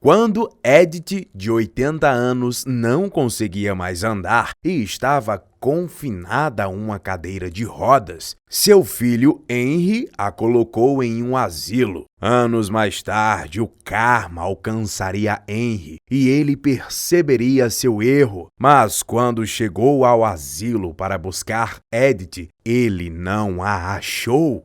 Quando Edith, de 80 anos, não conseguia mais andar e estava confinada a uma cadeira de rodas, seu filho Henry a colocou em um asilo. Anos mais tarde, o karma alcançaria Henry e ele perceberia seu erro. Mas quando chegou ao asilo para buscar Edith, ele não a achou.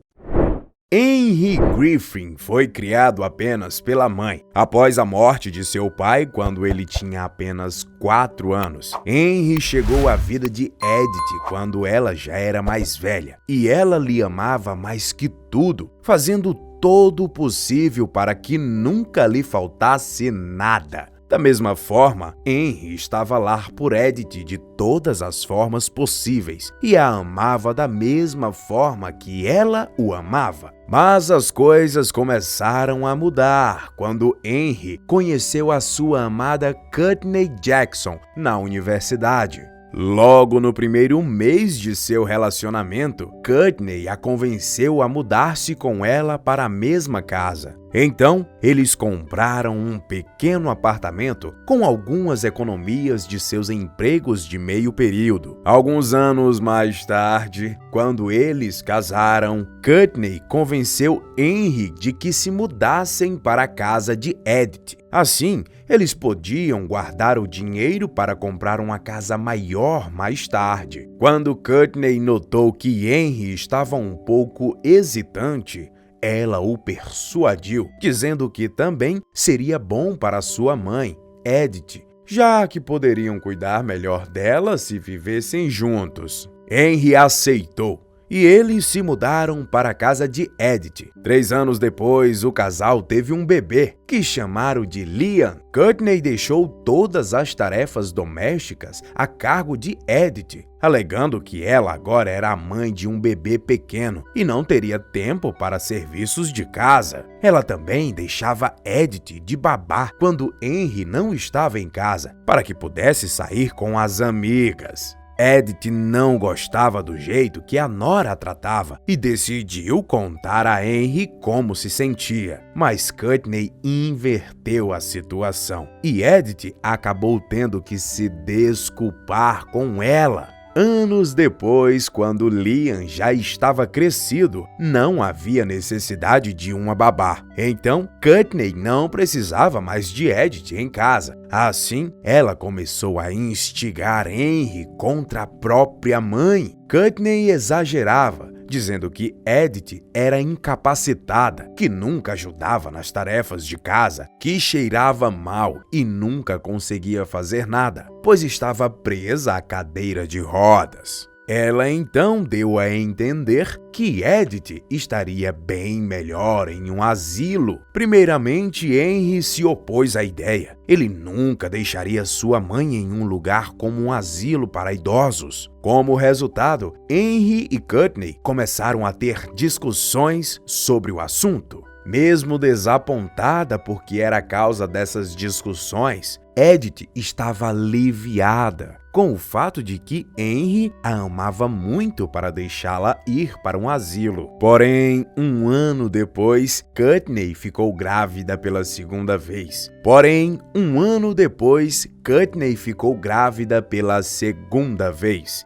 Henry Griffin foi criado apenas pela mãe. Após a morte de seu pai, quando ele tinha apenas 4 anos, Henry chegou à vida de Edith quando ela já era mais velha. E ela lhe amava mais que tudo, fazendo todo o possível para que nunca lhe faltasse nada. Da mesma forma, Henry estava lá por Edith de todas as formas possíveis e a amava da mesma forma que ela o amava. Mas as coisas começaram a mudar quando Henry conheceu a sua amada Courtney Jackson na universidade. Logo no primeiro mês de seu relacionamento, Courtney a convenceu a mudar-se com ela para a mesma casa. Então, eles compraram um pequeno apartamento com algumas economias de seus empregos de meio período. Alguns anos mais tarde, quando eles casaram, Courtney convenceu Henry de que se mudassem para a casa de Edith. Assim, eles podiam guardar o dinheiro para comprar uma casa maior mais tarde. Quando Courtney notou que Henry estava um pouco hesitante, ela o persuadiu, dizendo que também seria bom para sua mãe, Edith, já que poderiam cuidar melhor dela se vivessem juntos. Henry aceitou e eles se mudaram para a casa de Edith. 3 anos depois, o casal teve um bebê, que chamaram de Liam. Courtney deixou todas as tarefas domésticas a cargo de Edith, alegando que ela agora era a mãe de um bebê pequeno e não teria tempo para serviços de casa. Ela também deixava Edith de babá quando Henry não estava em casa, para que pudesse sair com as amigas. Edith não gostava do jeito que a nora a tratava e decidiu contar a Henry como se sentia. Mas Courtney inverteu a situação e Edith acabou tendo que se desculpar com ela. Anos depois, quando Liam já estava crescido, não havia necessidade de uma babá. Então, Courtney não precisava mais de Edith em casa. Assim, ela começou a instigar Henry contra a própria mãe. Courtney exagerava, dizendo que Edith era incapacitada, que nunca ajudava nas tarefas de casa, que cheirava mal e nunca conseguia fazer nada, pois estava presa à cadeira de rodas. Ela então deu a entender que Edith estaria bem melhor em um asilo. Primeiramente, Henry se opôs à ideia. Ele nunca deixaria sua mãe em um lugar como um asilo para idosos. Como resultado, Henry e Courtney começaram a ter discussões sobre o assunto. Mesmo desapontada porque era a causa dessas discussões, Edith estava aliviada com o fato de que Henry a amava muito para deixá-la ir para um asilo. Porém, um ano depois, Courtney ficou grávida pela segunda vez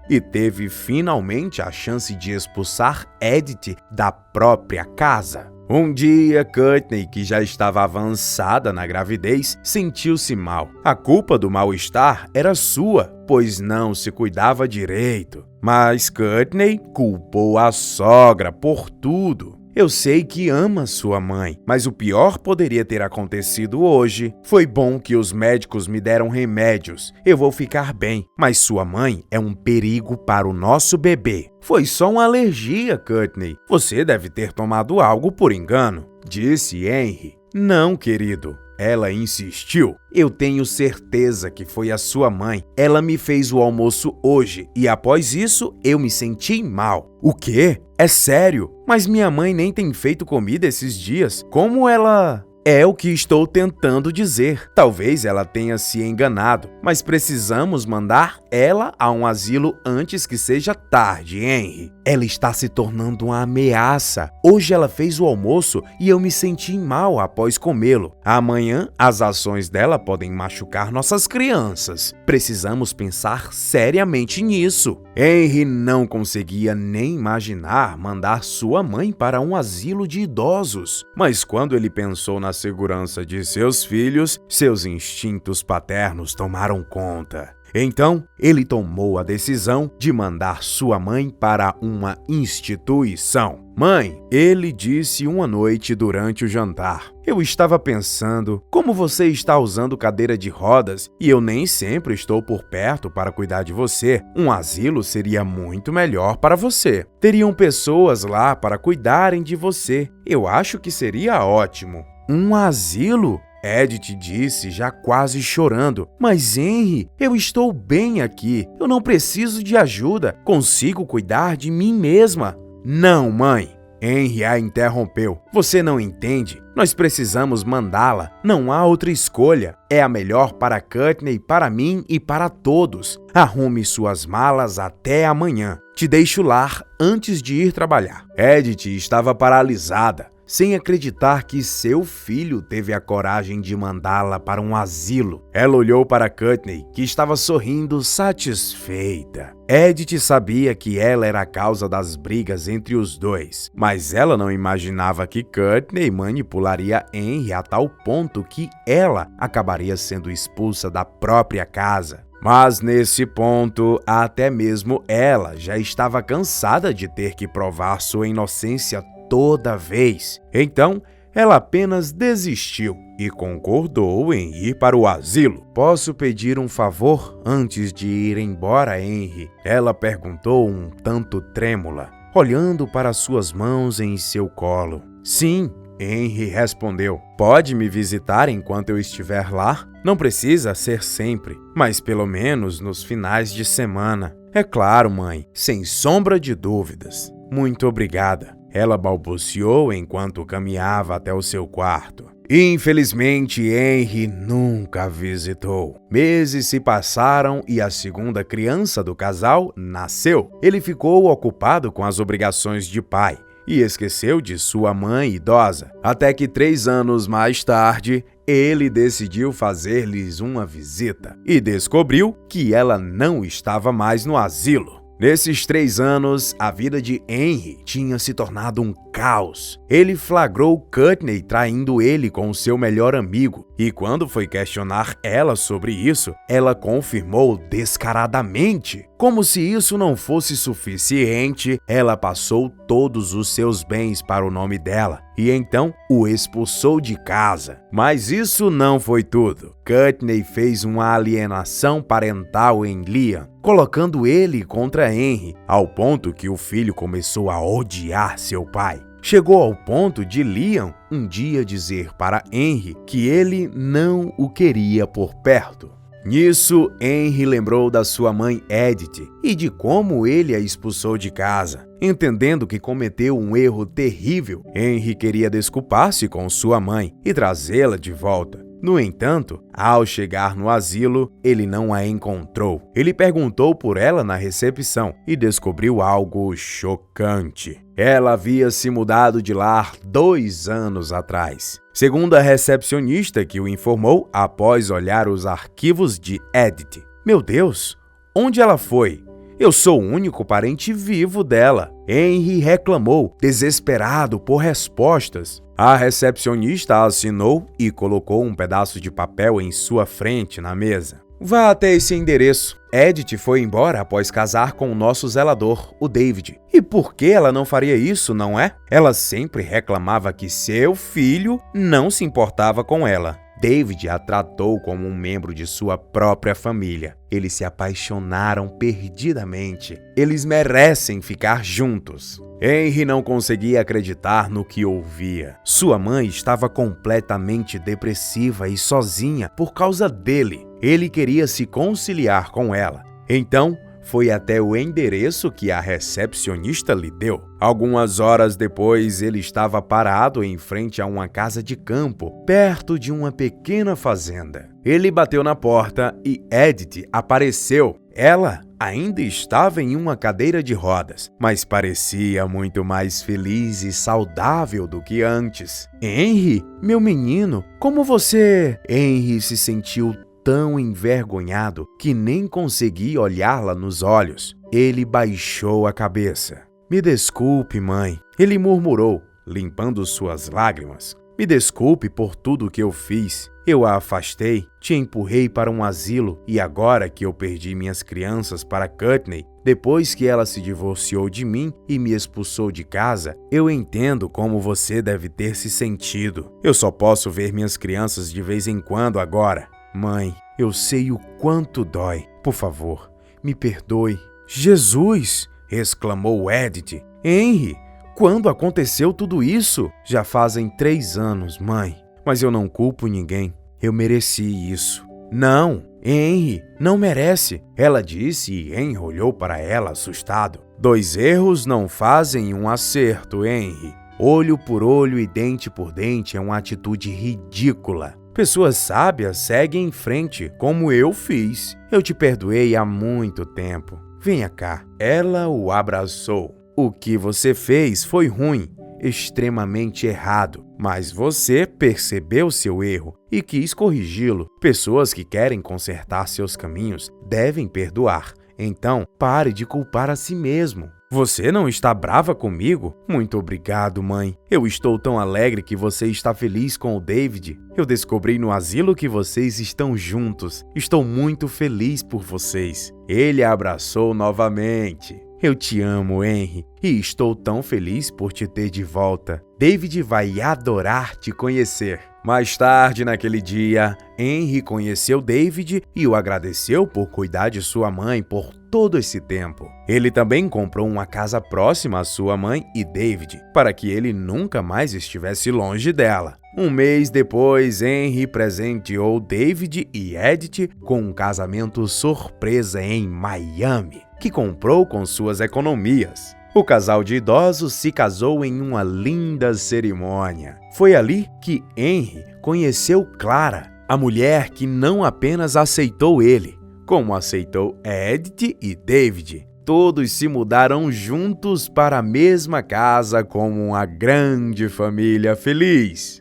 e teve finalmente a chance de expulsar Edith da própria casa. Um dia, Courtney, que já estava avançada na gravidez, sentiu-se mal. A culpa do mal-estar era sua, pois não se cuidava direito. Mas Courtney culpou a sogra por tudo. Eu sei que ama sua mãe, mas o pior poderia ter acontecido hoje. Foi bom que os médicos me deram remédios. Eu vou ficar bem, mas sua mãe é um perigo para o nosso bebê. Foi só uma alergia, Courtney. Você deve ter tomado algo por engano, disse Henry. Não, querido. Ela insistiu. Eu tenho certeza que foi a sua mãe. Ela me fez o almoço hoje e após isso eu me senti mal. O quê? É sério? Mas minha mãe nem tem feito comida esses dias. Como ela... É o que estou tentando dizer. Talvez ela tenha se enganado, mas precisamos mandar ela a um asilo antes que seja tarde, Henry. Ela está se tornando uma ameaça. Hoje ela fez o almoço e eu me senti mal após comê-lo. Amanhã, as ações dela podem machucar nossas crianças. Precisamos pensar seriamente nisso. Henry não conseguia nem imaginar mandar sua mãe para um asilo de idosos. Mas quando ele pensou na segurança de seus filhos, seus instintos paternos tomaram conta. Então, ele tomou a decisão de mandar sua mãe para uma instituição. Mãe, ele disse uma noite durante o jantar. Eu estava pensando, como você está usando cadeira de rodas e eu nem sempre estou por perto para cuidar de você, um asilo seria muito melhor para você. Teriam pessoas lá para cuidarem de você. Eu acho que seria ótimo. Um asilo? Edith disse, já quase chorando. Mas Henry, eu estou bem aqui. Eu não preciso de ajuda. Consigo cuidar de mim mesma. Não, mãe. Henry a interrompeu. Você não entende? Nós precisamos mandá-la. Não há outra escolha. É a melhor para Courtney, para mim e para todos. Arrume suas malas até amanhã. Te deixo lá antes de ir trabalhar. Edith estava paralisada, sem acreditar que seu filho teve a coragem de mandá-la para um asilo. Ela olhou para Courtney, que estava sorrindo satisfeita. Edith sabia que ela era a causa das brigas entre os dois, mas ela não imaginava que Courtney manipularia Henry a tal ponto que ela acabaria sendo expulsa da própria casa. Mas nesse ponto, até mesmo ela já estava cansada de ter que provar sua inocência toda vez. Então, ela apenas desistiu e concordou em ir para o asilo. Posso pedir um favor antes de ir embora, Henry? Ela perguntou um tanto trêmula, olhando para suas mãos em seu colo. Sim, Henry respondeu. Pode me visitar enquanto eu estiver lá? Não precisa ser sempre, mas pelo menos nos finais de semana. É claro, mãe, sem sombra de dúvidas. Muito obrigada. Ela balbuciou enquanto caminhava até o seu quarto. Infelizmente, Henry nunca a visitou. Meses se passaram e a segunda criança do casal nasceu. Ele ficou ocupado com as obrigações de pai e esqueceu de sua mãe idosa. Até que 3 anos mais tarde, ele decidiu fazer-lhes uma visita e descobriu que ela não estava mais no asilo. Nesses 3 anos, a vida de Henry tinha se tornado um caos. Ele flagrou Courtney traindo ele com seu melhor amigo, e quando foi questionar ela sobre isso, ela confirmou descaradamente. Como se isso não fosse suficiente, ela passou todos os seus bens para o nome dela e então o expulsou de casa. Mas isso não foi tudo. Courtney fez uma alienação parental em Liam, colocando ele contra Henry, ao ponto que o filho começou a odiar seu pai. Chegou ao ponto de Liam um dia dizer para Henry que ele não o queria por perto. Nisso, Henry lembrou da sua mãe Edith e de como ele a expulsou de casa. Entendendo que cometeu um erro terrível, Henry queria desculpar-se com sua mãe e trazê-la de volta. No entanto, ao chegar no asilo, ele não a encontrou. Ele perguntou por ela na recepção e descobriu algo chocante. Ela havia se mudado de lá 2 anos atrás. Segundo a recepcionista que o informou após olhar os arquivos de Edith. Meu Deus, onde ela foi? Eu sou o único parente vivo dela. Henry reclamou, desesperado por respostas. A recepcionista assinou e colocou um pedaço de papel em sua frente na mesa. Vá até esse endereço. Edith foi embora após casar com o nosso zelador, o David. E por que ela não faria isso, não é? Ela sempre reclamava que seu filho não se importava com ela. David a tratou como um membro de sua própria família. Eles se apaixonaram perdidamente. Eles merecem ficar juntos. Henry não conseguia acreditar no que ouvia. Sua mãe estava completamente depressiva e sozinha por causa dele. Ele queria se conciliar com ela. Então, foi até o endereço que a recepcionista lhe deu. Algumas horas depois, ele estava parado em frente a uma casa de campo, perto de uma pequena fazenda. Ele bateu na porta e Edith apareceu. Ela ainda estava em uma cadeira de rodas, mas parecia muito mais feliz e saudável do que antes. Henry, meu menino, como você... Henry se sentiu tão envergonhado que nem conseguia olhá-la nos olhos. Ele baixou a cabeça. Me desculpe, mãe, ele murmurou, limpando suas lágrimas. Me desculpe por tudo que eu fiz. Eu a afastei, te empurrei para um asilo e agora que eu perdi minhas crianças para Courtney, depois que ela se divorciou de mim e me expulsou de casa, eu entendo como você deve ter se sentido. Eu só posso ver minhas crianças de vez em quando agora. Mãe, eu sei o quanto dói. Por favor, me perdoe. Jesus! Exclamou Edith. Henry, quando aconteceu tudo isso? Já fazem 3 anos, mãe. Mas eu não culpo ninguém. Eu mereci isso. Não, Henry, não merece. Ela disse e Henry olhou para ela assustado. 2 erros não fazem um acerto, Henry. Olho por olho e dente por dente é uma atitude ridícula. Pessoas sábias seguem em frente, como eu fiz. Eu te perdoei há muito tempo. Venha cá. Ela o abraçou. O que você fez foi ruim, extremamente errado, mas você percebeu seu erro e quis corrigi-lo. Pessoas que querem consertar seus caminhos devem perdoar. Então, pare de culpar a si mesmo. Você não está brava comigo? Muito obrigado, mãe. Eu estou tão alegre que você está feliz com o David. Eu descobri no asilo que vocês estão juntos. Estou muito feliz por vocês. Ele a abraçou novamente. Eu te amo, Henry, e estou tão feliz por te ter de volta. David vai adorar te conhecer. Mais tarde naquele dia, Henry conheceu David e o agradeceu por cuidar de sua mãe por todo esse tempo. Ele também comprou uma casa próxima à sua mãe e David, para que ele nunca mais estivesse longe dela. Um mês depois, Henry presenteou David e Edith com um casamento surpresa em Miami, que comprou com suas economias. O casal de idosos se casou em uma linda cerimônia. Foi ali que Henry conheceu Clara, a mulher que não apenas aceitou ele, como aceitou Edith e David. Todos se mudaram juntos para a mesma casa como uma grande família feliz.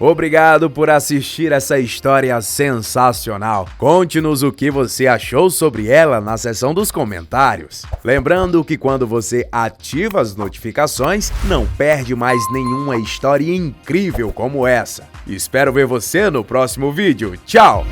Obrigado por assistir essa história sensacional. Conte-nos o que você achou sobre ela na seção dos comentários. Lembrando que quando você ativa as notificações, não perde mais nenhuma história incrível como essa. Espero ver você no próximo vídeo. Tchau!